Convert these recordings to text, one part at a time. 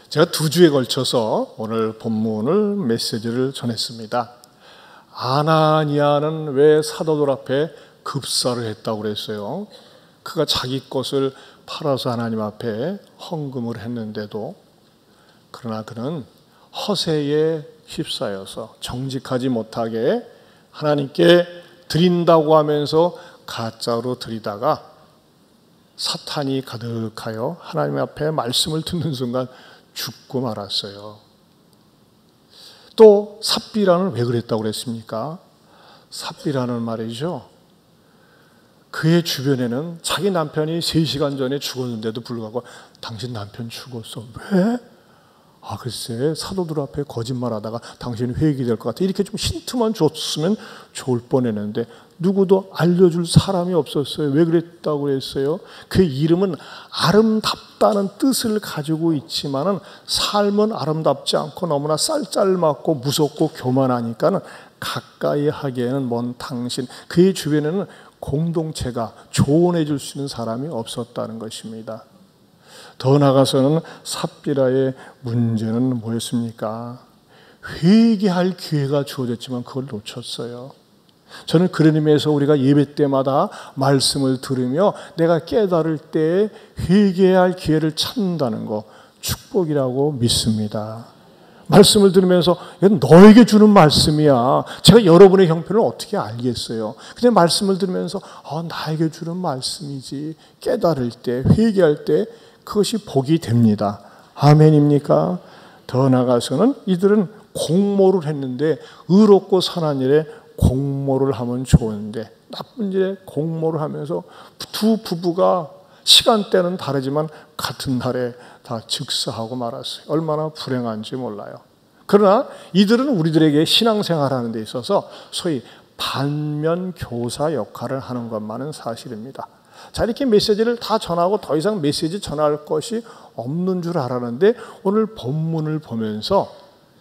제가 2주에 걸쳐서 오늘 본문을 메시지를 전했습니다. 아나니아는 왜 사도들 앞에 급사를 했다고 그랬어요? 그가 자기 것을 팔아서 하나님 앞에 헌금을 했는데도, 그러나 그는 허세에 휩싸여서 정직하지 못하게 하나님께 드린다고 하면서 가짜로 드리다가 사탄이 가득하여 하나님 앞에 말씀을 듣는 순간 죽고 말았어요. 또 삽비라는 왜 그랬다고 그랬습니까? 삽비라는 말이죠, 그의 주변에는 자기 남편이 3시간 전에 죽었는데도 불구하고 당신 남편 죽었어. 왜? 글쎄 사도들 앞에 거짓말하다가 당신이 회개될 것 같아. 이렇게 좀 힌트만 줬으면 좋을 뻔했는데 누구도 알려줄 사람이 없었어요. 왜 그랬다고 그랬어요? 그 이름은 아름답다는 뜻을 가지고 있지만은 삶은 아름답지 않고 너무나 쌀쌀맞고 무섭고 교만하니까는 가까이 하기에는 먼 당신, 그의 주변에는 공동체가 조언해 줄 수 있는 사람이 없었다는 것입니다. 더 나아가서는 삽비라의 문제는 뭐였습니까? 회개할 기회가 주어졌지만 그걸 놓쳤어요. 저는 그런 의미에서 우리가 예배 때마다 말씀을 들으며 내가 깨달을 때 회개할 기회를 찾는다는 거 축복이라고 믿습니다. 말씀을 들으면서 이건 너에게 주는 말씀이야. 제가 여러분의 형편을 어떻게 알겠어요? 그냥 말씀을 들으면서 나에게 주는 말씀이지. 깨달을 때, 회개할 때 그것이 복이 됩니다. 아멘입니까? 더 나아가서는 이들은 공모를 했는데, 의롭고 선한 일에 공모를 하면 좋은데 나쁜 일에 공모를 하면서 두 부부가 시간대는 다르지만 같은 날에 다 즉사하고 말았어요. 얼마나 불행한지 몰라요. 그러나 이들은 우리들에게 신앙생활하는 데 있어서 소위 반면교사 역할을 하는 것만은 사실입니다. 자, 이렇게 메시지를 다 전하고 더 이상 메시지 전할 것이 없는 줄 알았는데 오늘 본문을 보면서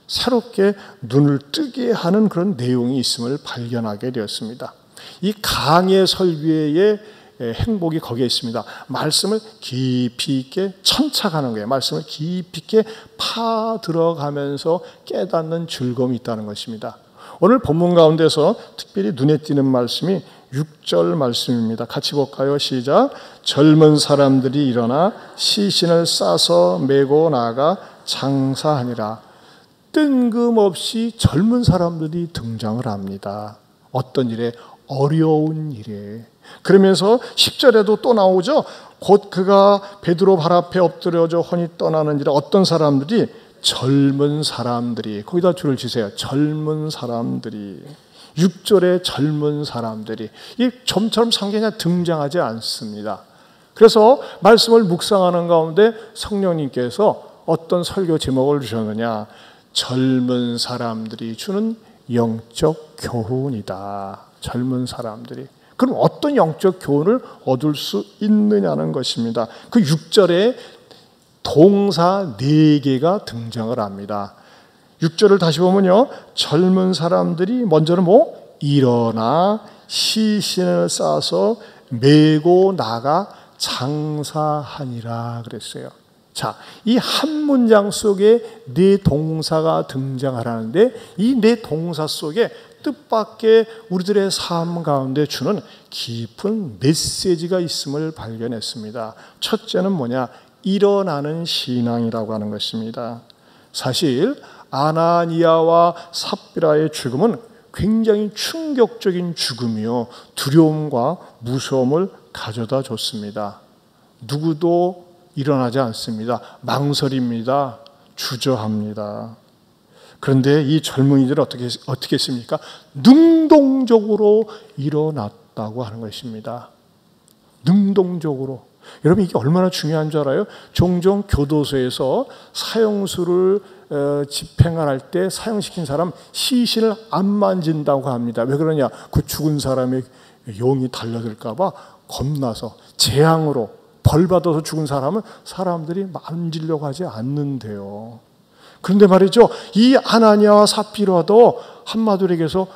새롭게 눈을 뜨게 하는 그런 내용이 있음을 발견하게 되었습니다. 이 강의 설교의 행복이 거기에 있습니다. 말씀을 깊이 있게 천착하는 거예요. 말씀을 깊이 있게 파 들어가면서 깨닫는 즐거움이 있다는 것입니다. 오늘 본문 가운데서 특별히 눈에 띄는 말씀이 6절 말씀입니다. 같이 볼까요? 시작. 젊은 사람들이 일어나 시신을 싸서 메고 나가 장사하니라. 뜬금없이 젊은 사람들이 등장을 합니다. 어떤 일에? 어려운 일에. 그러면서 10절에도 또 나오죠. 곧 그가 베드로 발 앞에 엎드려져 혼이 떠나는지라. 어떤 사람들이? 젊은 사람들이. 거기다 줄을 치세요. 젊은 사람들이. 6절에 젊은 사람들이. 이 좀처럼 상징이 등장하지 않습니다. 그래서 말씀을 묵상하는 가운데 성령님께서 어떤 설교 제목을 주셨느냐. 젊은 사람들이 주는 영적 교훈이다. 젊은 사람들이. 그럼 어떤 영적 교훈을 얻을 수 있느냐는 것입니다. 그 6절에 동사 4개가 등장을 합니다. 6절을 다시 보면요. 젊은 사람들이 먼저는 일어나 시신을 싸서 메고 나가 장사하니라 그랬어요. 자, 이 한 문장 속에 4 동사가 등장하라는데 이 4 동사 속에 뜻밖의 우리들의 삶 가운데 주는 깊은 메시지가 있음을 발견했습니다. 첫째는 뭐냐? 일어나는 신앙이라고 하는 것입니다. 사실 아나니아와 삽비라의 죽음은 굉장히 충격적인 죽음이요, 두려움과 무서움을 가져다 줬습니다. 누구도 일어나지 않습니다. 망설입니다. 주저합니다. 그런데 이 젊은이들은 어떻게 했습니까? 능동적으로 일어났다고 하는 것입니다. 능동적으로. 여러분, 이게 얼마나 중요한 줄 알아요? 종종 교도소에서 사형수를 집행을 할 때 사형시킨 사람 시신을 안 만진다고 합니다. 왜 그러냐? 그 죽은 사람의 영이 달려들까 봐 겁나서. 재앙으로 벌 받아서 죽은 사람은 사람들이 만지려고 하지 않는데요. 그런데 말이죠, 이 아나니아와 삽비라도 한마디로 얘기해서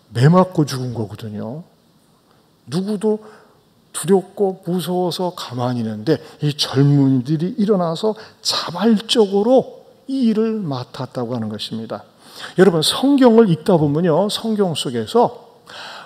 매 맞고 죽은 거거든요. 누구도 두렵고 무서워서 가만히 있는데 이 젊은이들이 일어나서 자발적으로 이 일을 맡았다고 하는 것입니다. 여러분, 성경을 읽다 보면요, 성경 속에서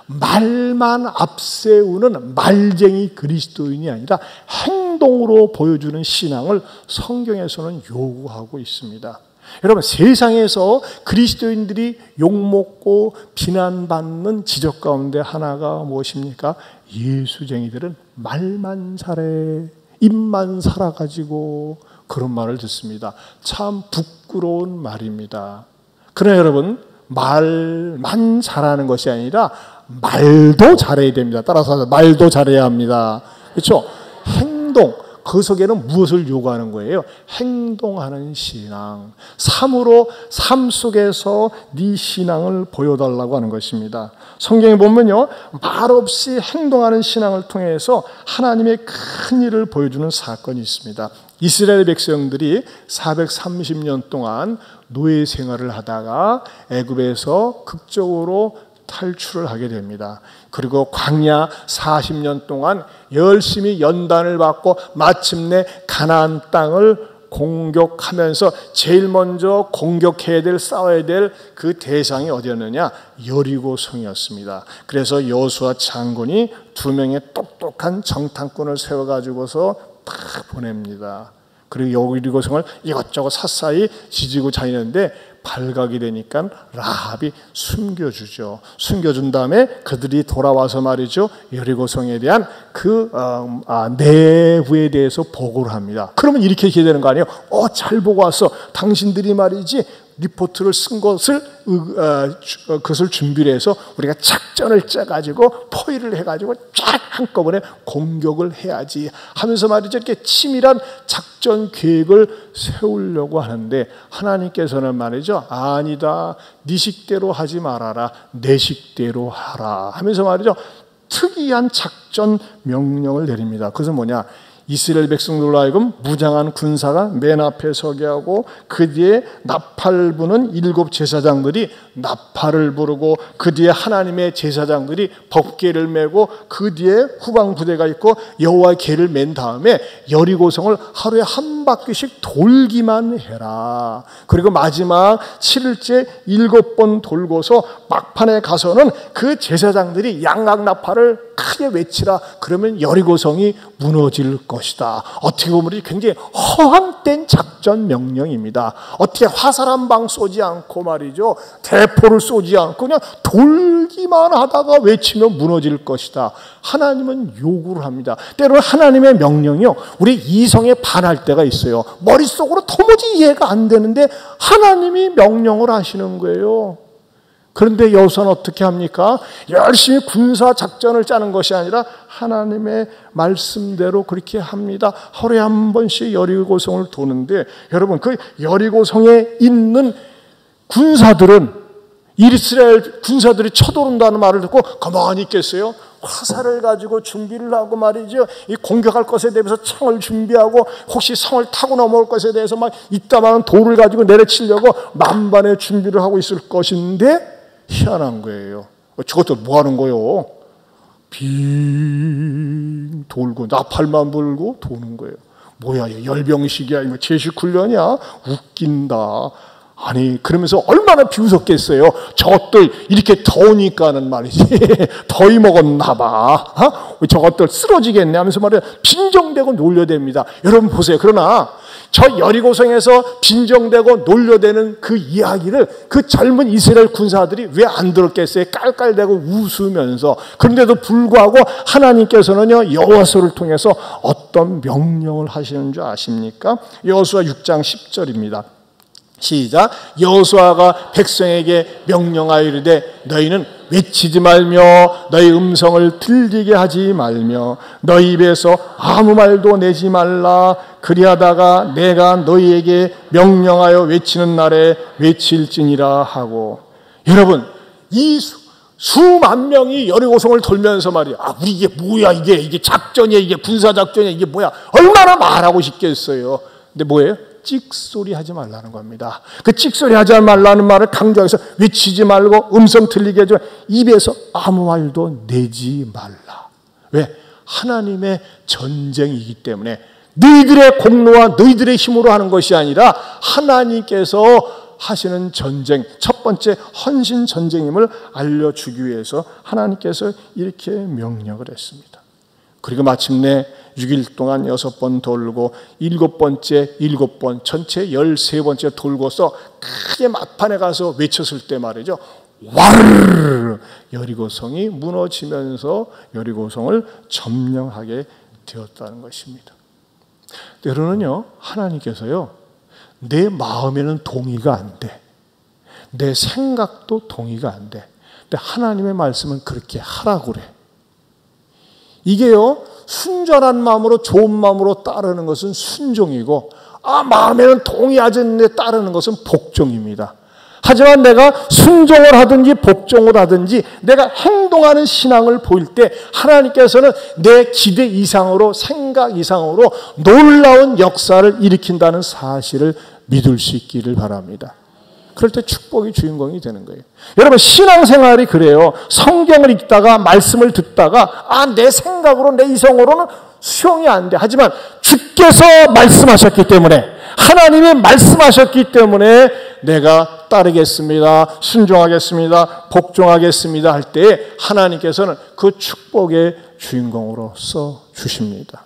말만 앞세우는 말쟁이 그리스도인이 아니라 행동으로 보여주는 신앙을 성경에서는 요구하고 있습니다. 여러분, 세상에서 그리스도인들이 욕먹고 비난받는 지적 가운데 하나가 무엇입니까? 예수쟁이들은 말만 잘해, 입만 살아가지고 그런 말을 듣습니다. 참 부끄러운 말입니다. 그러나 여러분, 말만 잘하는 것이 아니라 말도 잘해야 됩니다. 따라서 말도 잘해야 합니다. 그렇죠? 행동, 그 속에는 무엇을 요구하는 거예요? 행동하는 신앙. 삶으로, 삶 속에서 네 신앙을 보여달라고 하는 것입니다. 성경에 보면요, 말없이 행동하는 신앙을 통해서 하나님의 큰 일을 보여주는 사건이 있습니다. 이스라엘 백성들이 430년 동안 노예 생활을 하다가 애굽에서 극적으로 탈출을 하게 됩니다. 그리고 광야 40년 동안 열심히 연단을 받고 마침내 가나안 땅을 공격하면서 제일 먼저 공격해야 될, 싸워야 될 그 대상이 어디였느냐? 여리고성이었습니다. 그래서 여호수아 장군이 2명의 똑똑한 정탐꾼을 세워가지고서 딱 보냅니다. 그리고 여리고성을 이것저것 샅샅이 지지고 다니는데 발각이 되니까 라합이 숨겨주죠. 숨겨준 다음에 그들이 돌아와서 말이죠, 여리고성에 대한 그 내부에 대해서 보고를 합니다. 그러면 이렇게 되는 거 아니에요? 잘 보고 왔어. 당신들이 말이지 리포트를 쓴 것을 그것을 준비를 해서 우리가 작전을 짜가지고 포위를 해가지고 쫙 한꺼번에 공격을 해야지 하면서 말이죠, 이렇게 치밀한 작전 계획을 세우려고 하는데 하나님께서는 말이죠, 아니다, 네 식대로 하지 말아라, 내 식대로 하라 하면서 말이죠, 특이한 작전 명령을 내립니다. 그것은 뭐냐? 이스라엘 백성들로 하여금 무장한 군사가 맨 앞에 서게 하고 그 뒤에 나팔 부는 7 제사장들이 나팔을 부르고 그 뒤에 하나님의 제사장들이 법궤를 메고 그 뒤에 후방 부대가 있고 여호와의 궤를 맨 다음에 여리고성을 하루에 한 바퀴씩 돌기만 해라. 그리고 마지막 7일째 7번 돌고서 막판에 가서는 그 제사장들이 양각 나팔을 크게 외치라. 그러면 여리고성이 무너질 것이다. 어떻게 보면 굉장히 허황된 작전 명령입니다. 어떻게 화살 한 방 쏘지 않고 말이죠, 대포를 쏘지 않고 그냥 돌기만 하다가 외치면 무너질 것이다. 하나님은 요구를 합니다. 때로는 하나님의 명령이요, 우리 이성에 반할 때가 있어요. 머릿속으로 도무지 이해가 안 되는데 하나님이 명령을 하시는 거예요. 그런데 여호수아는 어떻게 합니까? 열심히 군사 작전을 짜는 것이 아니라 하나님의 말씀대로 그렇게 합니다. 하루에 한 번씩 여리고성을 도는데, 여러분, 그 여리고성에 있는 군사들은, 이스라엘 군사들이 쳐들어온다는 말을 듣고 가만히 있겠어요? 화살을 가지고 준비를 하고 말이죠, 이 공격할 것에 대해서 창을 준비하고 혹시 성을 타고 넘어올 것에 대해서 막 이따만한 돌을 가지고 내려치려고 만반의 준비를 하고 있을 것인데, 희한한 거예요. 저것들 뭐 하는 거예요? 빙 돌고 나팔만 불고 도는 거예요. 뭐야, 열병식이야, 이거 제식훈련이야? 웃긴다. 아니, 그러면서 얼마나 비웃었겠어요. 저것들 이렇게 더우니까는 말이지 더위 먹었나 봐. 저것들 쓰러지겠네 하면서 말이야, 빈정대고 놀려댑니다. 여러분 보세요. 그러나 저 여리고성에서 빈정대고 놀려대는 그 이야기를 그 젊은 이스라엘 군사들이 왜 안 들었겠어요? 깔깔대고 웃으면서. 그런데도 불구하고 하나님께서는요, 여호수아를 통해서 어떤 명령을 하시는 줄 아십니까? 여호수아 6장 10절입니다. 시작. 여호수아가 백성에게 명령하여 이르되 너희는 외치지 말며 너희 음성을 들리게 하지 말며 너희 입에서 아무 말도 내지 말라. 그리하다가 내가 너희에게 명령하여 외치는 날에 외칠지니라 하고. 여러분, 이 수만 명이 여리고성을 돌면서 말이야, 우리 이게 뭐야, 이게 작전이야, 이게 군사작전이야, 이게 뭐야, 얼마나 말하고 싶겠어요. 근데 뭐예요? 찍소리 하지 말라는 겁니다. 그 찍소리 하지 말라는 말을 강조해서 외치지 말고 음성 들리게 하지 말고 입에서 아무 말도 내지 말라. 왜? 하나님의 전쟁이기 때문에 너희들의 공로와 너희들의 힘으로 하는 것이 아니라 하나님께서 하시는 전쟁, 첫 번째 헌신 전쟁임을 알려주기 위해서 하나님께서 이렇게 명령을 했습니다. 그리고 마침내 6일 동안 6번 돌고 7번째 7번 전체 13번째 돌고서 크게 막판에 가서 외쳤을 때 말이죠. 와르르 여리고성이 무너지면서 여리고성을 점령하게 되었다는 것입니다. 때로는요, 하나님께서요, 내 마음에는 동의가 안 돼. 내 생각도 동의가 안 돼. 근데 하나님의 말씀은 그렇게 하라고 그래. 이게요, 순전한 마음으로 좋은 마음으로 따르는 것은 순종이고, 마음에는 동의하지 않는데 따르는 것은 복종입니다. 하지만 내가 순종을 하든지 복종을 하든지 내가 행동하는 신앙을 보일 때 하나님께서는 내 기대 이상으로 생각 이상으로 놀라운 역사를 일으킨다는 사실을 믿을 수 있기를 바랍니다. 그럴 때 축복이 주인공이 되는 거예요. 여러분, 신앙생활이 그래요. 성경을 읽다가 말씀을 듣다가 내 생각으로 내 이성으로는 수용이 안 돼. 하지만 주께서 말씀하셨기 때문에, 하나님이 말씀하셨기 때문에 내가 따르겠습니다, 순종하겠습니다, 복종하겠습니다 할 때 하나님께서는 그 축복의 주인공으로서 주십니다.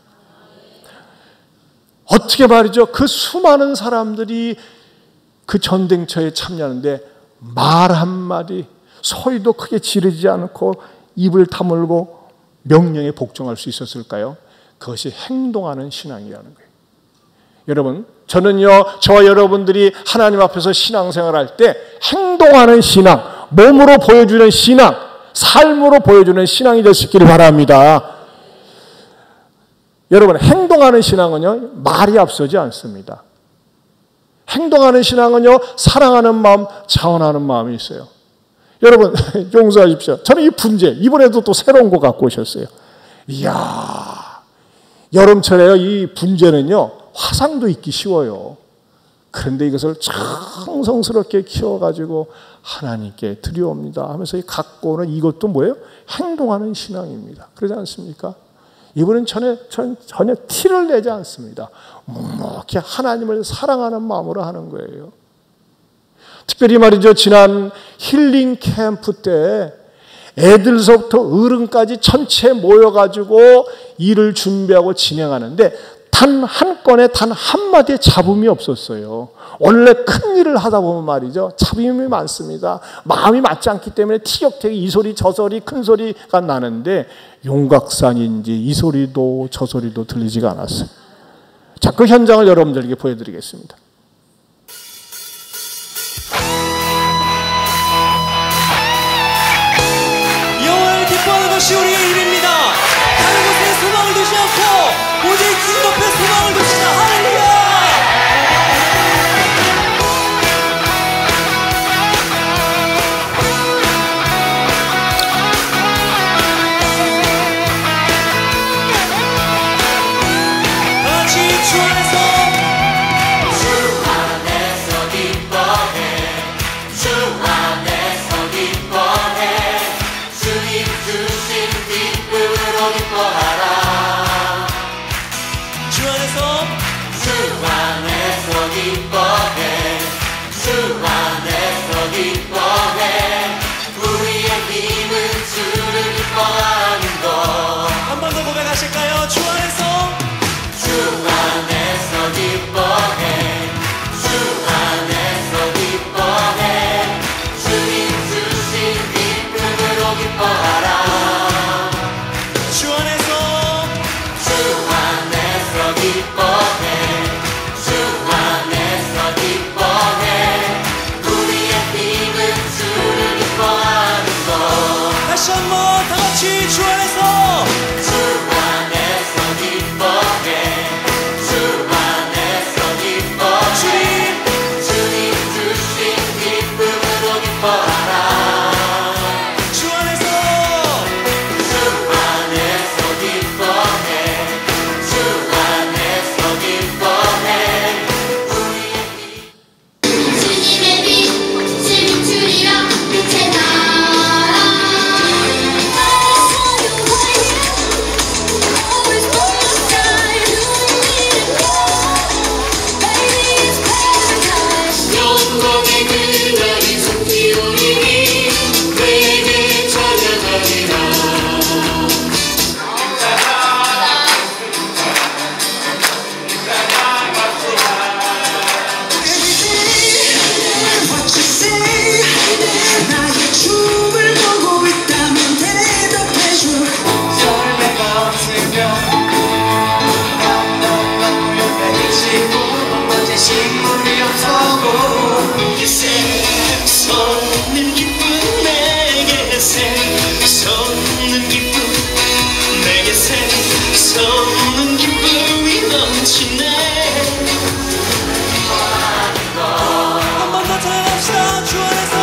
어떻게 말이죠? 그 수많은 사람들이 그 전쟁터에 참여하는데 말 한마디, 소리도 크게 지르지 않고 입을 다물고 명령에 복종할 수 있었을까요? 그것이 행동하는 신앙이라는 거예요. 여러분, 저는요, 저와 여러분들이 하나님 앞에서 신앙생활할 때 행동하는 신앙, 몸으로 보여주는 신앙, 삶으로 보여주는 신앙이 될 수 있기를 바랍니다. 여러분, 행동하는 신앙은요, 말이 앞서지 않습니다. 행동하는 신앙은요, 사랑하는 마음, 자원하는 마음이 있어요. 여러분, 용서하십시오. 저는 이 분재, 이번에도 또 새로운 거 갖고 오셨어요. 이야, 여름철에요, 이 분재는요, 화상도 있기 쉬워요. 그런데 이것을 정성스럽게 키워가지고 하나님께 드려옵니다 하면서 갖고 오는 이것도 뭐예요? 행동하는 신앙입니다. 그러지 않습니까? 이분은 전혀 티를 내지 않습니다. 묵묵히 하나님을 사랑하는 마음으로 하는 거예요. 특별히 말이죠, 지난 힐링 캠프 때 애들서부터 어른까지 전체 모여가지고 일을 준비하고 진행하는데 단 한 건에 단 한마디의 잡음이 없었어요. 원래 큰 일을 하다 보면 말이죠, 잡음이 많습니다. 마음이 맞지 않기 때문에 티격태격 이 소리 저 소리 큰 소리가 나는데 용각산인지 이 소리도 저 소리도 들리지가 않았어요. 자, 그 현장을 여러분들에게 보여드리겠습니다. 여호와를 기뻐하는 것이 우리의 일입니다. 다른 곳에 소망을 두지 않고 오직 주님 앞에 소망을 두시자. 할렐루야. 고백하실까요? 주 안에서 기뻐해. 주 안에서 기뻐해. 주님 주신 기쁨으로 기뻐하라. 주 안에서 기뻐해. 주 안에서 기뻐해. 우리의 힘은 주를 기뻐하는 것. 다시 한번 다 같이 주 안에서 거기 그날이 성기오리니 내게 찬양하리라. 나의 춤을 보고 있다면 대답해줘. 설레가 없으면 너무 옆에 계시고 어제 식물이 없어고 솟는 기쁨 내게 솟는 기쁨 내게 솟는 기쁨이 넘치네. 한 번 더 찬양합시다. 주 안에서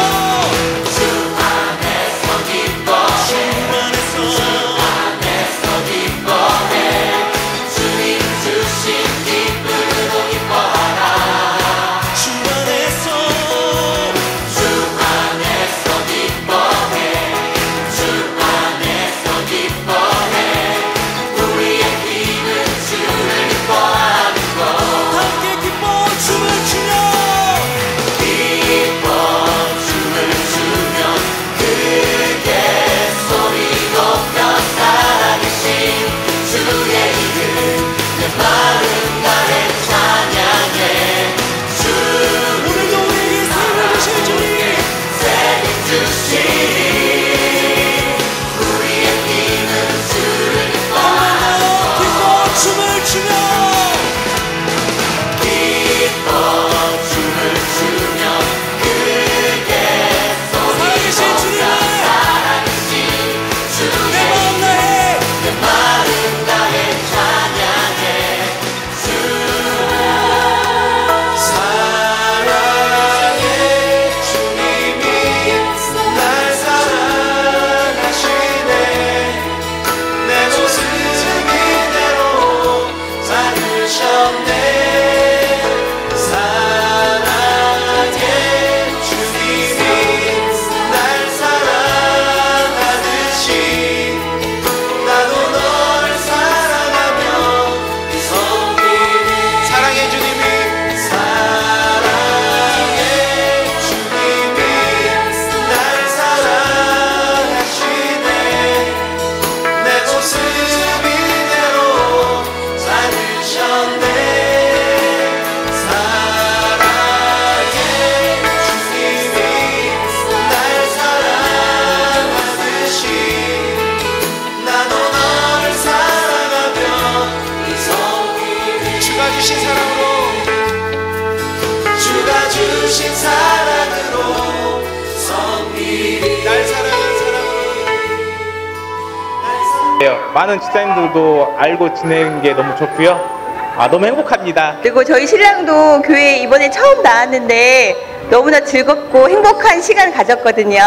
많은 집사님들도 알고 지내는 게 너무 좋고요. 너무 행복합니다. 그리고 저희 신랑도 교회에 이번에 처음 나왔는데 너무나 즐겁고 행복한 시간을 가졌거든요.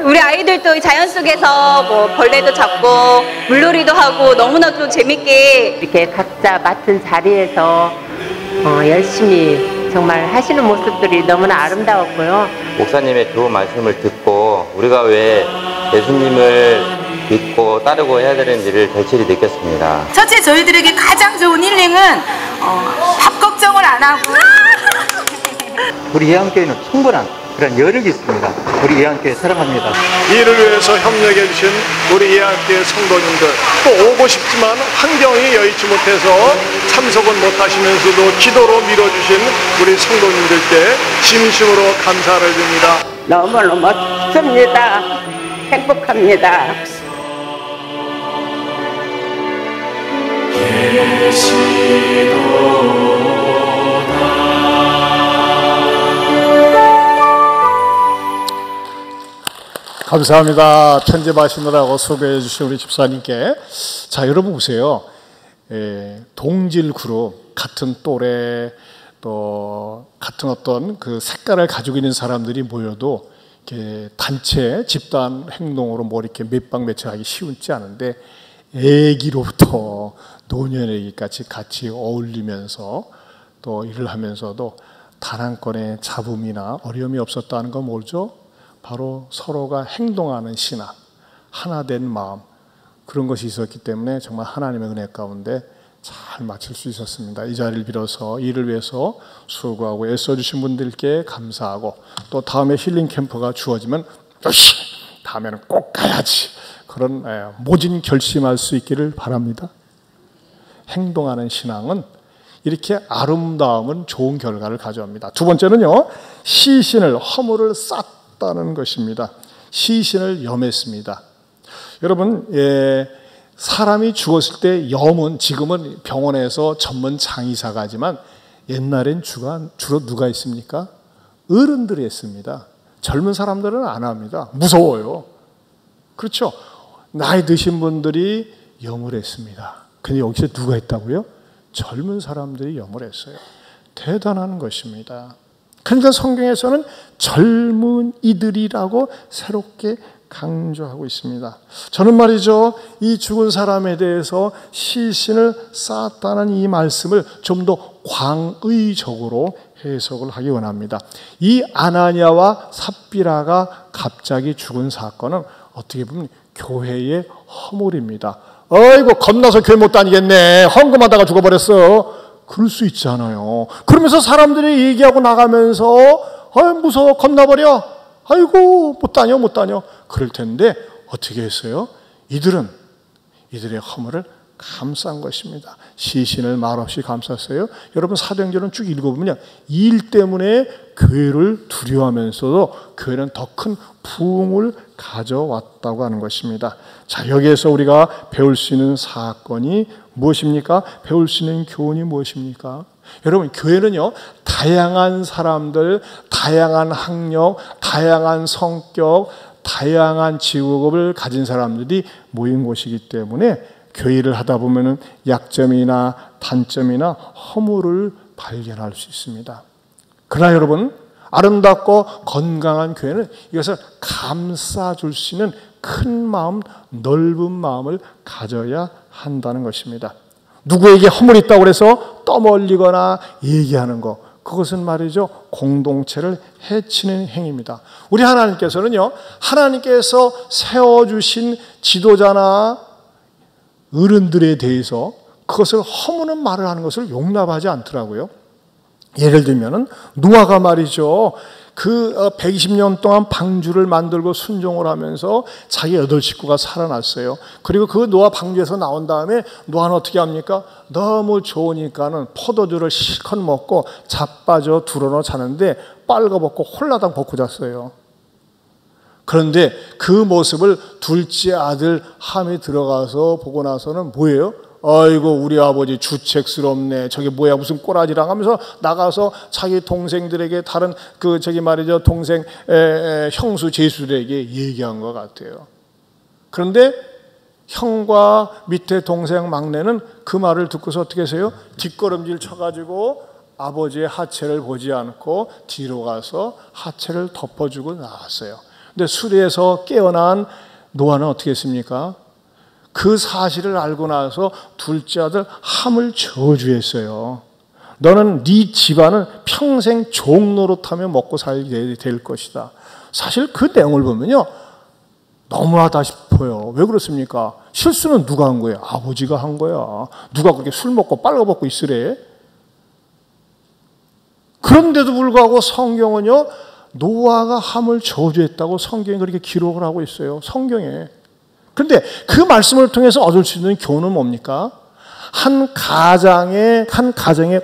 우리 아이들도 자연 속에서 뭐 벌레도 잡고 물놀이도 하고 너무나도 재밌게 이렇게 각자 맡은 자리에서 열심히 정말 하시는 모습들이 너무나 아름다웠고요. 목사님의 좋은 말씀을 듣고 우리가 왜 예수님을 믿고 따르고 해야 되는지를 절실히 느꼈습니다. 첫째, 저희들에게 가장 좋은 힐링은 밥 걱정을 안 하고 우리 예안교회는 충분한 그런 여력이 있습니다. 우리 예안교회 사랑합니다. 이를 위해서 협력해 주신 우리 예안교회 성도님들, 또 오고 싶지만 환경이 여의치 못해서 참석은 못하시면서도 기도로 밀어주신 우리 성도님들께 진심으로 감사를 드립니다. 너무너무 좋습니다. 행복합니다. 감사합니다. 편집하시느라고 소개해 주신 우리 집사님께. 자, 여러분 보세요. 동질 그룹, 같은 또래, 또 같은 어떤 그 색깔을 가지고 있는 사람들이 모여도 이렇게 단체, 집단 행동으로 뭐 이렇게 몇방몇체하기 쉬운지 않은데, 애기로부터 노년애기까지 같이 어울리면서 또 일을 하면서도 단 한 건의 잡음이나 어려움이 없었다는 건 뭐죠? 바로 서로가 행동하는 신앙, 하나된 마음, 그런 것이 있었기 때문에 정말 하나님의 은혜 가운데 잘 마칠 수 있었습니다. 이 자리를 빌어서 이를 위해서 수고하고 애써주신 분들께 감사하고, 또 다음에 힐링 캠프가 주어지면 역시 다음에는 꼭 가야지, 그런 모진 결심할 수 있기를 바랍니다. 행동하는 신앙은 이렇게 아름다움은 좋은 결과를 가져옵니다. 두 번째는요, 시신을, 허물을 쌌다는 것입니다. 시신을 염했습니다. 여러분, 사람이 죽었을 때 염은, 지금은 병원에서 전문 장의사가 하지만 옛날엔 주로 누가 했습니까? 어른들이 했습니다. 젊은 사람들은 안 합니다. 무서워요. 그렇죠? 나이 드신 분들이 염을 했습니다. 근데 여기서 누가 했다고요? 젊은 사람들이 염을 했어요. 대단한 것입니다. 그러니까 성경에서는 젊은이들이라고 새롭게 강조하고 있습니다. 저는 말이죠, 이 죽은 사람에 대해서 시신을 쌓았다는 이 말씀을 좀 더 광의적으로 해석을 하기 원합니다. 이 아나니아와 삽비라가 갑자기 죽은 사건은 어떻게 보면 교회의 허물입니다. 어이구, 겁나서 교회 못 다니겠네, 헌금하다가 죽어버렸어, 그럴 수 있잖아요. 그러면서 사람들이 얘기하고 나가면서 무서워, 겁나버려, 아이고 못 다녀, 그럴 텐데 어떻게 했어요? 이들의 허물을 감싼 것입니다. 시신을 말없이 감쌌어요. 여러분, 사도행전은 쭉 읽어보면 이 일 때문에 교회를 두려워하면서도 교회는 더 큰 부흥을 가져왔다고 하는 것입니다. 자, 여기에서 우리가 배울 수 있는 사건이 무엇입니까? 배울 수 있는 교훈이 무엇입니까? 여러분, 교회는요, 다양한 사람들, 다양한 학력, 다양한 성격, 다양한 직업을 가진 사람들이 모인 곳이기 때문에 교회를 하다 보면은 약점이나 단점이나 허물을 발견할 수 있습니다. 그러나 여러분, 아름답고 건강한 교회는 이것을 감싸줄 수 있는 큰 마음, 넓은 마음을 가져야 한다는 것입니다. 누구에게 허물이 있다고 해서 떠벌리거나 얘기하는 것, 그것은 말이죠, 공동체를 해치는 행위입니다. 우리 하나님께서는요, 하나님께서 세워주신 지도자나 어른들에 대해서 그것을 허무는 말을 하는 것을 용납하지 않더라고요. 예를 들면은 노아가 말이죠, 그 120년 동안 방주를 만들고 순종을 하면서 자기 8식구가 살아났어요. 그리고 그 노아 방주에서 나온 다음에 노아는 어떻게 합니까? 너무 좋으니까는 포도주를 실컷 먹고 자빠져 드러누워 자는데 빨가벗고 홀라당 벗고 잤어요. 그런데 그 모습을 둘째 아들 함이 들어가서 보고 나서는 뭐예요? 아이고, 우리 아버지 주책스럽네, 저게 뭐야, 무슨 꼬라지랑 하면서 나가서 자기 동생들에게, 다른 동생 형수 제수들에게 얘기한 것 같아요. 그런데 형과 밑에 동생 막내는 그 말을 듣고서 어떻게 하세요? 뒷걸음질 쳐가지고 아버지의 하체를 보지 않고 뒤로 가서 하체를 덮어주고 나왔어요. 근데 수리에서 깨어난 노아는 어떻게 했습니까? 그 사실을 알고 나서 둘째 아들 함을 저주했어요. 너는 네 집안은 평생 종노릇하며 먹고 살게 될 것이다. 사실 그 내용을 보면요, 너무하다 싶어요. 왜 그렇습니까? 실수는 누가 한 거예요? 아버지가 한 거야. 누가 그렇게 술 먹고 빨가벗고 있으래? 그런데도 불구하고 성경은요, 노아가 함을 저주했다고 성경에 그렇게 기록을 하고 있어요. 성경에. 그런데 그 말씀을 통해서 얻을 수 있는 교훈은 뭡니까? 한 가정의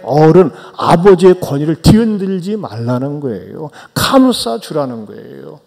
어른, 아버지의 권위를 뒤흔들지 말라는 거예요. 감싸주라는 거예요.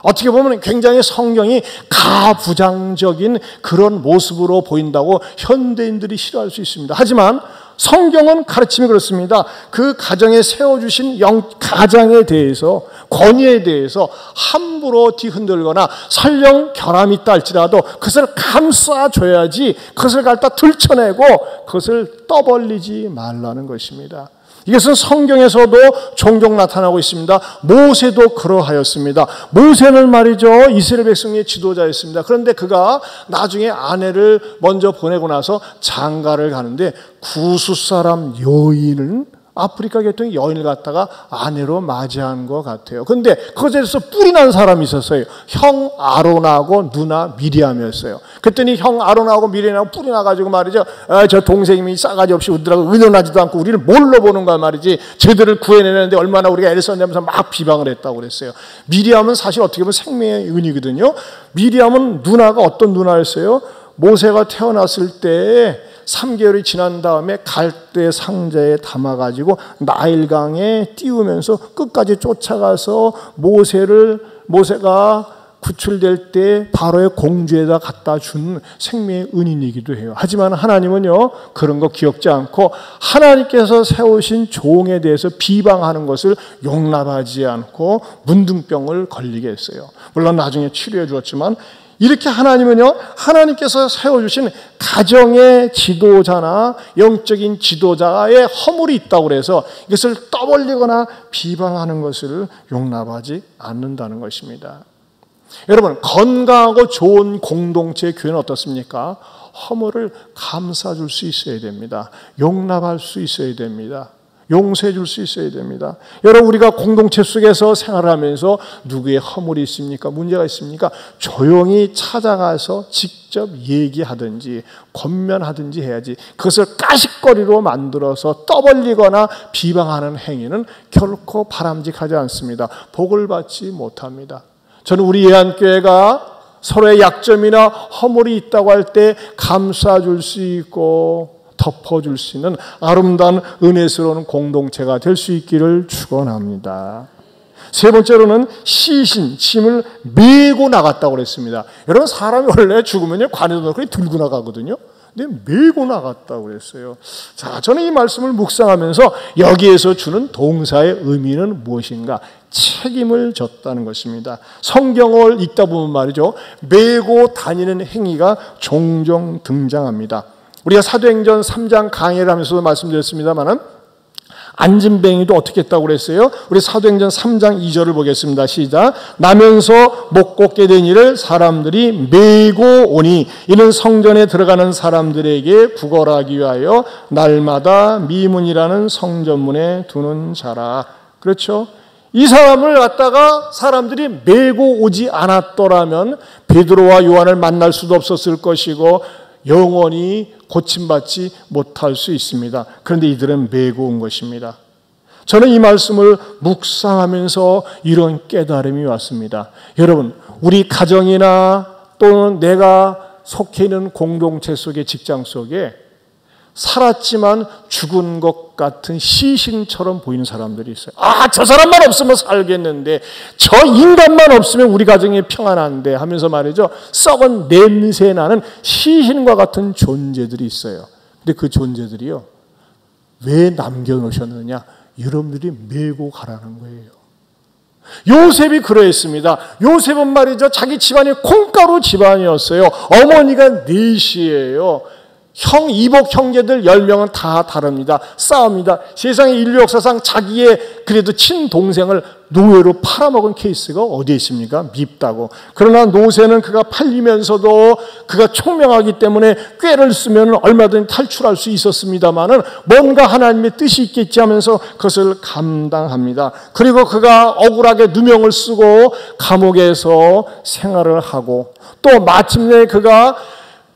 어떻게 보면 굉장히 성경이 가부장적인 그런 모습으로 보인다고 현대인들이 싫어할 수 있습니다. 하지만 성경은 가르침이 그렇습니다. 그 가정에 세워주신 가장에 대해서, 권위에 대해서 함부로 뒤흔들거나 설령 결함이 있다 할지라도 그것을 감싸줘야지, 그것을 갖다 들춰내고 그것을 떠벌리지 말라는 것입니다. 이것은 성경에서도 종종 나타나고 있습니다. 모세도 그러하였습니다. 모세는 말이죠, 이스라엘 백성의 지도자였습니다. 그런데 그가 나중에 아내를 먼저 보내고 나서 장가를 가는데 구스 사람 여인은 아프리카 계통의 여인을 갖다가 아내로 맞이한 것 같아요. 그런데 그것에서 뿔이 난 사람이 있었어요. 형 아론하고 누나 미리암이었어요. 그랬더니 형 아론하고 미리암하고 뿔이 나가지고 말이죠. 저 동생이 싸가지 없이 우리들하고 의논하지도 않고 우리를 뭘로 보는 거야 말이지. 저들을 구해내는데 얼마나 우리가 애를 썼냐면서 막 비방을 했다고 그랬어요. 미리암은 사실 어떻게 보면 생명의 은이거든요. 미리암은 누나가 어떤 누나였어요? 모세가 태어났을 때 3개월이 지난 다음에 갈대 상자에 담아가지고 나일강에 띄우면서 끝까지 쫓아가서 모세가 구출될 때 바로의 공주에다 갖다 준 생명의 은인이기도 해요. 하지만 하나님은요, 그런 거 기억지 않고 하나님께서 세우신 종에 대해서 비방하는 것을 용납하지 않고 문둥병을 걸리게 했어요. 물론 나중에 치료해 주었지만 이렇게 하나님은요, 하나님께서 세워주신 가정의 지도자나 영적인 지도자의 허물이 있다고 그래서 이것을 떠벌리거나 비방하는 것을 용납하지 않는다는 것입니다. 여러분, 건강하고 좋은 공동체 교회는 어떻습니까? 허물을 감싸줄 수 있어야 됩니다. 용납할 수 있어야 됩니다. 용서해 줄 수 있어야 됩니다. 여러분, 우리가 공동체 속에서 생활하면서 누구의 허물이 있습니까? 문제가 있습니까? 조용히 찾아가서 직접 얘기하든지 권면하든지 해야지, 그것을 까식거리로 만들어서 떠벌리거나 비방하는 행위는 결코 바람직하지 않습니다. 복을 받지 못합니다. 저는 우리 예한교회가 서로의 약점이나 허물이 있다고 할 때 감싸줄 수 있고 덮어줄 수 있는 아름다운 은혜스러운 공동체가 될 수 있기를 축원합니다. 세 번째로는 시신, 짐을 메고 나갔다고 그랬습니다. 여러분, 사람이 원래 죽으면 관에도 넣고 들고 나가거든요. 근데 메고 나갔다고 그랬어요. 자, 저는 이 말씀을 묵상하면서 여기에서 주는 동사의 의미는 무엇인가? 책임을 졌다는 것입니다. 성경을 읽다 보면 말이죠, 메고 다니는 행위가 종종 등장합니다. 우리가 사도행전 3장 강의를 하면서도 말씀드렸습니다만은 안진뱅이도 어떻게 했다고 그랬어요? 우리 사도행전 3장 2절을 보겠습니다. 시작. 나면서 못 걷게 된 이를 사람들이 메고 오니 이는 성전에 들어가는 사람들에게 구걸하기 위하여 날마다 미문이라는 성전문에 두는 자라. 그렇죠? 이 사람을 갖다가 사람들이 메고 오지 않았더라면 베드로와 요한을 만날 수도 없었을 것이고 영원히 고침받지 못할 수 있습니다. 그런데 이들은 메고 온 것입니다. 저는 이 말씀을 묵상하면서 이런 깨달음이 왔습니다. 여러분, 우리 가정이나 또는 내가 속해 있는 공동체 속의 직장 속에 살았지만 죽은 것 같은 시신처럼 보이는 사람들이 있어요. 저 사람만 없으면 살겠는데, 저 인간만 없으면 우리 가정이 평안한데 하면서 말이죠, 썩은 냄새 나는 시신과 같은 존재들이 있어요. 근데 그 존재들이요, 왜 남겨놓으셨느냐? 여러분들이 메고 가라는 거예요. 요셉이 그러했습니다. 요셉은 말이죠, 자기 집안이 콩가루 집안이었어요. 어머니가 넷이에요. 이복 형제들 10명은 다 다릅니다. 싸웁니다. 세상의 인류 역사상 자기의 그래도 친동생을 노예로 팔아먹은 케이스가 어디에 있습니까? 밉다고. 그러나 노새는 그가 팔리면서도 그가 총명하기 때문에 꾀를 쓰면 얼마든지 탈출할 수 있었습니다마는 뭔가 하나님의 뜻이 있겠지 하면서 그것을 감당합니다. 그리고 그가 억울하게 누명을 쓰고 감옥에서 생활을 하고 또 마침내 그가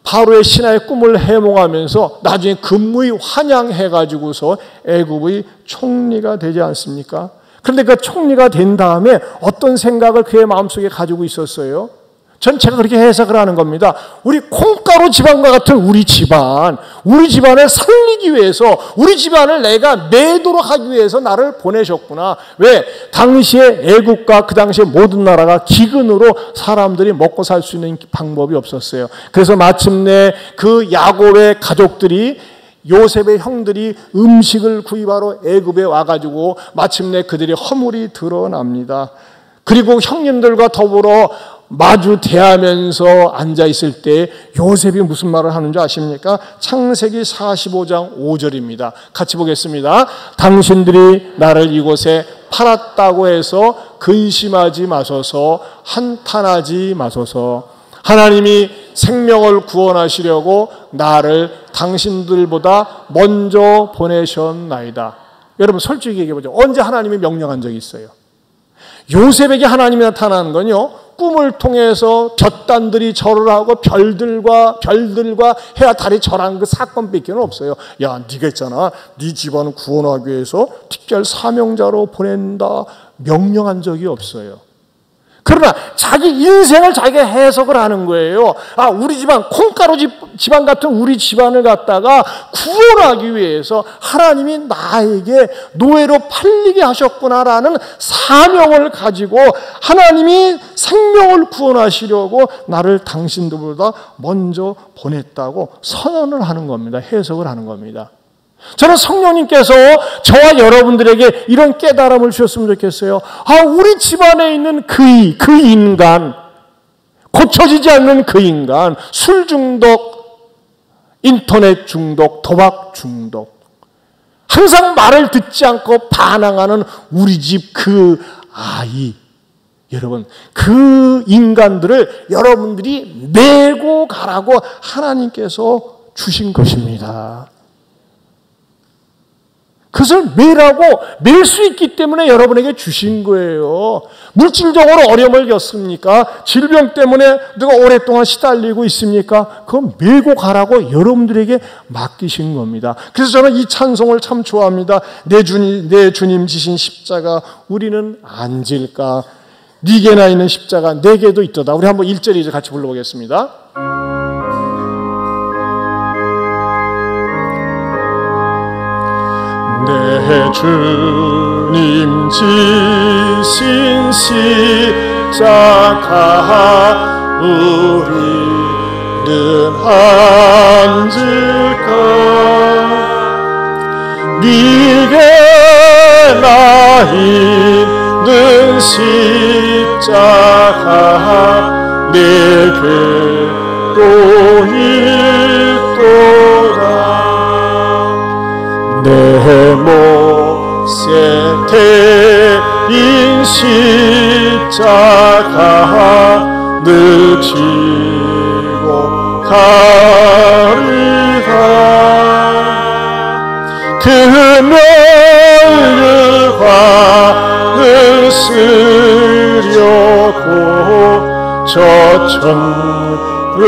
바로의 신하의 꿈을 해몽하면서 나중에 근무의 환영해가지고서 애굽의 총리가 되지 않습니까? 그런데 그 총리가 된 다음에 어떤 생각을 그의 마음속에 가지고 있었어요? 전 제가 그렇게 해석을 하는 겁니다. 우리 콩가루 집안과 같은 우리 집안을 살리기 위해서, 우리 집안을 내가 내도록 하기 위해서 나를 보내셨구나. 왜? 당시에 애국과 그 당시에 모든 나라가 기근으로 사람들이 먹고 살 수 있는 방법이 없었어요. 그래서 마침내 그 야곱의 가족들이, 요셉의 형들이 음식을 구입하러 애굽에 와가지고 마침내 그들의 허물이 드러납니다. 그리고 형님들과 더불어 마주 대하면서 앉아있을 때 요셉이 무슨 말을 하는 줄 아십니까? 창세기 45장 5절입니다. 같이 보겠습니다. 당신들이 나를 이곳에 팔았다고 해서 근심하지 마소서, 한탄하지 마소서. 하나님이 생명을 구원하시려고 나를 당신들보다 먼저 보내셨나이다. 여러분 솔직히 얘기해보죠. 언제 하나님이 명령한 적이 있어요? 요셉에게 하나님이 나타나는 건요, 꿈을 통해서 볕단들이 절을 하고 별들과 해와 달이 절한 그 사건밖에 없어요. 야, 네가 있잖아, 네 집안을 구원하기 위해서 특별 사명자로 보낸다, 명령한 적이 없어요. 그러나 자기 인생을 자기가 해석을 하는 거예요. 아, 우리 집안, 콩가루 집안 같은 우리 집안을 갖다가 구원하기 위해서 하나님이 나에게 노예로 팔리게 하셨구나라는 사명을 가지고 하나님이 생명을 구원하시려고 나를 당신들보다 먼저 보냈다고 선언을 하는 겁니다. 해석을 하는 겁니다. 저는 성령님께서 저와 여러분들에게 이런 깨달음을 주셨으면 좋겠어요. 아, 우리 집안에 있는 그 인간, 고쳐지지 않는 그 인간, 술 중독, 인터넷 중독, 도박 중독, 항상 말을 듣지 않고 반항하는 우리 집 그 아이, 여러분, 그 인간들을 여러분들이 메고 가라고 하나님께서 주신 것입니다. 그것을 맬 수 있기 때문에 여러분에게 주신 거예요. 물질적으로 어려움을 겪습니까? 질병 때문에 누가 오랫동안 시달리고 있습니까? 그건 메고 가라고 여러분들에게 맡기신 겁니다. 그래서 저는 이 찬송을 참 좋아합니다. 내 주님 지신 십자가 우리는 안 질까? 네게나 있는 십자가 내게도 있도다. 우리 한번 1절 2절 같이 불러보겠습니다. 내 주님 지신 십자가 우리는 안 질까? 네게나 있는 십자가 내게도 있도다. 내 몫에 태인 십자가 늘 지고 가리라. 그 멸류관을 쓰려고 저 천국가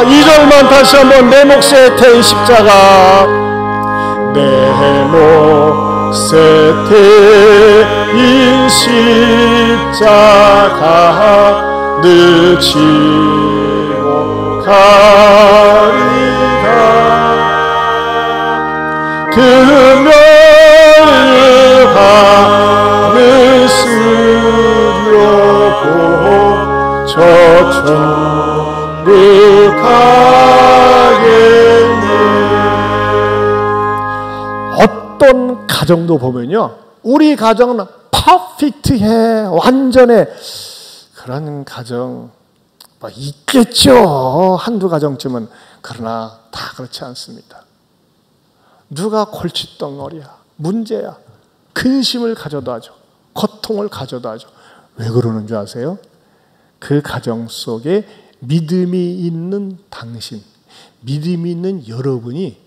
2절만 다시 한번 내 몫에 태인 십자가 내 몫에 태인 십자가 늘 지고 가리라. 그 멸류관을 쓰려고 저 천국 가겠네. 어떤 가정도 보면요, 우리 가정은 퍼펙트해, 완전해. 그런 가정 뭐 있겠죠, 한두 가정쯤은. 그러나 다 그렇지 않습니다. 누가 골칫덩어리야, 문제야, 근심을 가져다 줘, 고통을 가져다 줘. 왜 그러는 줄 아세요? 그 가정 속에 믿음이 있는 당신, 믿음이 있는 여러분이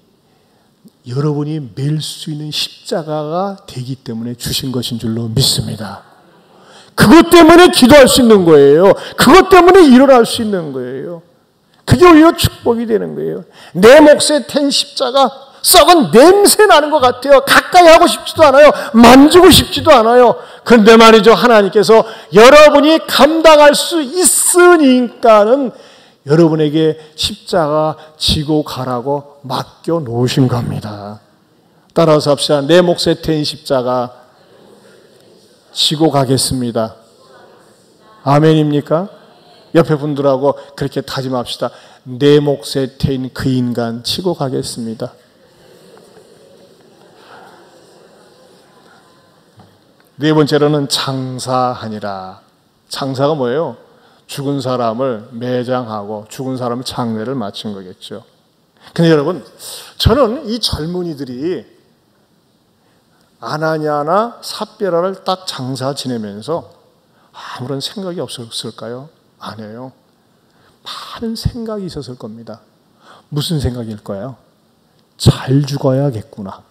맬 수 있는 십자가가 되기 때문에 주신 것인 줄로 믿습니다. 그것 때문에 기도할 수 있는 거예요. 그것 때문에 일어날 수 있는 거예요. 그게 오히려 축복이 되는 거예요. 내 몫에 탄 십자가, 썩은 냄새 나는 것 같아요. 가까이 하고 싶지도 않아요. 만지고 싶지도 않아요. 그런데 말이죠, 하나님께서 여러분이 감당할 수 있으니까는 여러분에게 십자가 지고 가라고 맡겨 놓으신 겁니다. 따라서 합시다. 내 몫에 태인 십자가 지고 가겠습니다. 아멘입니까? 옆에 분들하고 그렇게 다짐합시다. 내 몫에 태인 그 인간 치고 가겠습니다. 네 번째로는 장사하니라. 장사가 뭐예요? 죽은 사람을 매장하고 죽은 사람의 장례를 마친 거겠죠. 근데 여러분, 저는 이 젊은이들이 아나니아나 삽비라를 딱 장사 지내면서 아무런 생각이 없었을까요? 아니에요. 많은 생각이 있었을 겁니다. 무슨 생각일까요? 잘 죽어야겠구나.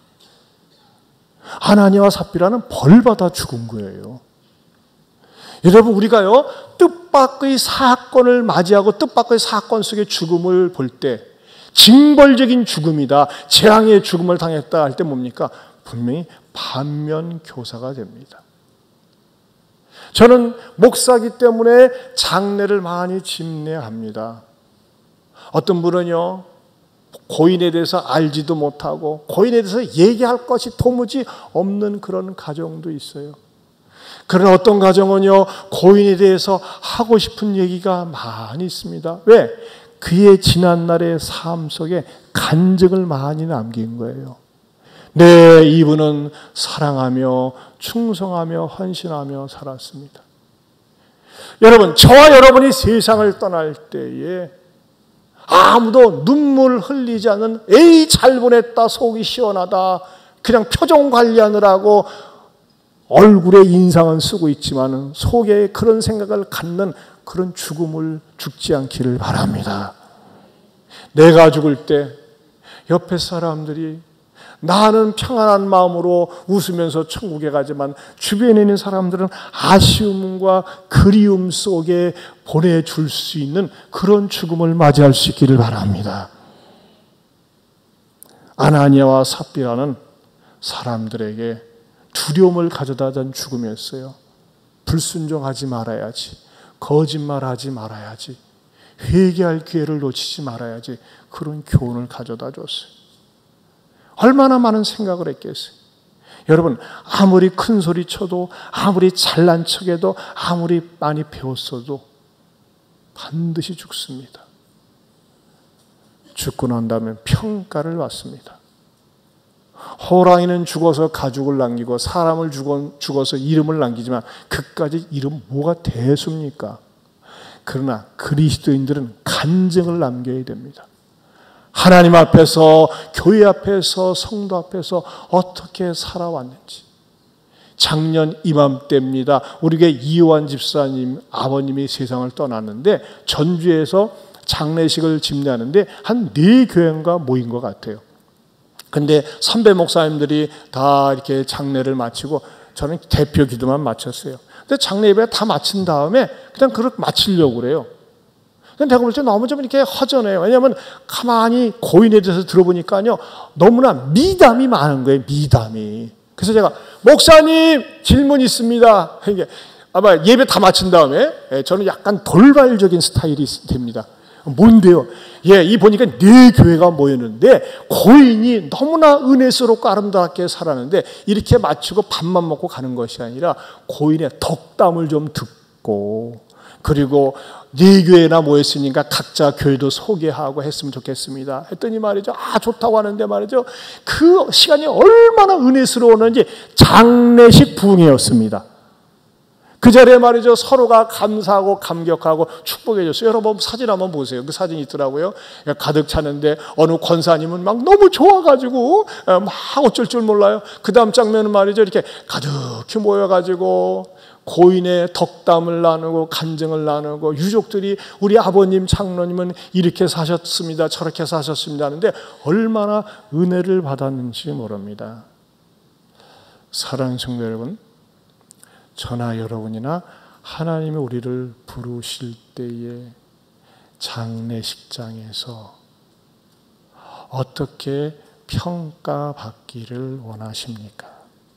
아나니아와 삽비라는 벌받아 죽은 거예요. 여러분, 우리가요, 뜻밖의 사건을 맞이하고 뜻밖의 사건 속의 죽음을 볼 때, 징벌적인 죽음이다, 재앙의 죽음을 당했다 할 때 뭡니까? 분명히 반면교사가 됩니다. 저는 목사이기 때문에 장례를 많이 집례합니다. 어떤 분은요, 고인에 대해서 알지도 못하고 고인에 대해서 얘기할 것이 도무지 없는 그런 가정도 있어요. 그러나 어떤 가정은요, 고인에 대해서 하고 싶은 얘기가 많이 있습니다. 왜? 그의 지난날의 삶 속에 간증을 많이 남긴 거예요. 네, 이분은 사랑하며 충성하며 헌신하며 살았습니다. 여러분, 저와 여러분이 세상을 떠날 때에 아무도 눈물 흘리지 않는 에이 잘 보냈다, 속이 시원하다, 그냥 표정 관리하느라고 얼굴에 인상은 쓰고 있지만 속에 그런 생각을 갖는 그런 죽음을 죽지 않기를 바랍니다. 내가 죽을 때 옆에 사람들이 나는 평안한 마음으로 웃으면서 천국에 가지만 주변에 있는 사람들은 아쉬움과 그리움 속에 보내줄 수 있는 그런 죽음을 맞이할 수 있기를 바랍니다. 아나니아와 삽비라는 사람들에게 두려움을 가져다 준 죽음이었어요. 불순종하지 말아야지, 거짓말하지 말아야지, 회개할 기회를 놓치지 말아야지, 그런 교훈을 가져다 줬어요. 얼마나 많은 생각을 했겠어요. 여러분, 아무리 큰 소리 쳐도, 아무리 잘난 척해도, 아무리 많이 배웠어도 반드시 죽습니다. 죽고 난 다음에 평가를 받습니다. 호랑이는 죽어서 가죽을 남기고 사람을 죽어서 이름을 남기지만 그까지 이름 뭐가 대수입니까? 그러나 그리스도인들은 간증을 남겨야 됩니다. 하나님 앞에서, 교회 앞에서, 성도 앞에서 어떻게 살아왔는지. 작년 이맘때입니다. 우리 교회 이요한 집사님 아버님이 세상을 떠났는데 전주에서 장례식을 집례하는데 한 4교회가 모인 것 같아요. 근데 선배 목사님들이 다 이렇게 장례를 마치고 저는 대표 기도만 마쳤어요. 근데 장례 예배 다 마친 다음에 그냥 그렇게 마치려고 그래요. 근데 내가 볼 때 너무 좀 이렇게 허전해요. 왜냐하면 가만히 고인에 대해서 들어보니까요, 너무나 미담이 많은 거예요, 미담이. 그래서 제가, 목사님, 질문 있습니다. 이게 아마 예배 다 마친 다음에, 저는 약간 돌발적인 스타일이 됩니다. 뭔데요? 이 보니까 4교회가 모였는데, 고인이 너무나 은혜스럽고 아름답게 살았는데, 이렇게 마치고 밥만 먹고 가는 것이 아니라, 고인의 덕담을 좀 듣고, 그리고 4교회나 모였으니까 각자 교회도 소개하고 했으면 좋겠습니다. 했더니 말이죠. 좋다고 하는데 말이죠. 그 시간이 얼마나 은혜스러웠는지 장례식 부흥회였습니다. 그 자리에 말이죠. 서로가 감사하고 감격하고 축복해 줬어요. 여러분 사진 한번 보세요. 그 사진이 있더라고요. 가득 차는데 어느 권사님은 막 너무 좋아가지고 막 어쩔 줄 몰라요. 그 다음 장면은 말이죠. 이렇게 가득히 모여가지고 고인의 덕담을 나누고 간증을 나누고 유족들이 우리 아버님 장로님은 이렇게 사셨습니다, 저렇게 사셨습니다 하는데 얼마나 은혜를 받았는지 모릅니다. 사랑하는 성도 여러분, 저나 여러분이나 하나님이 우리를 부르실 때에 장례식장에서 어떻게 평가받기를 원하십니까?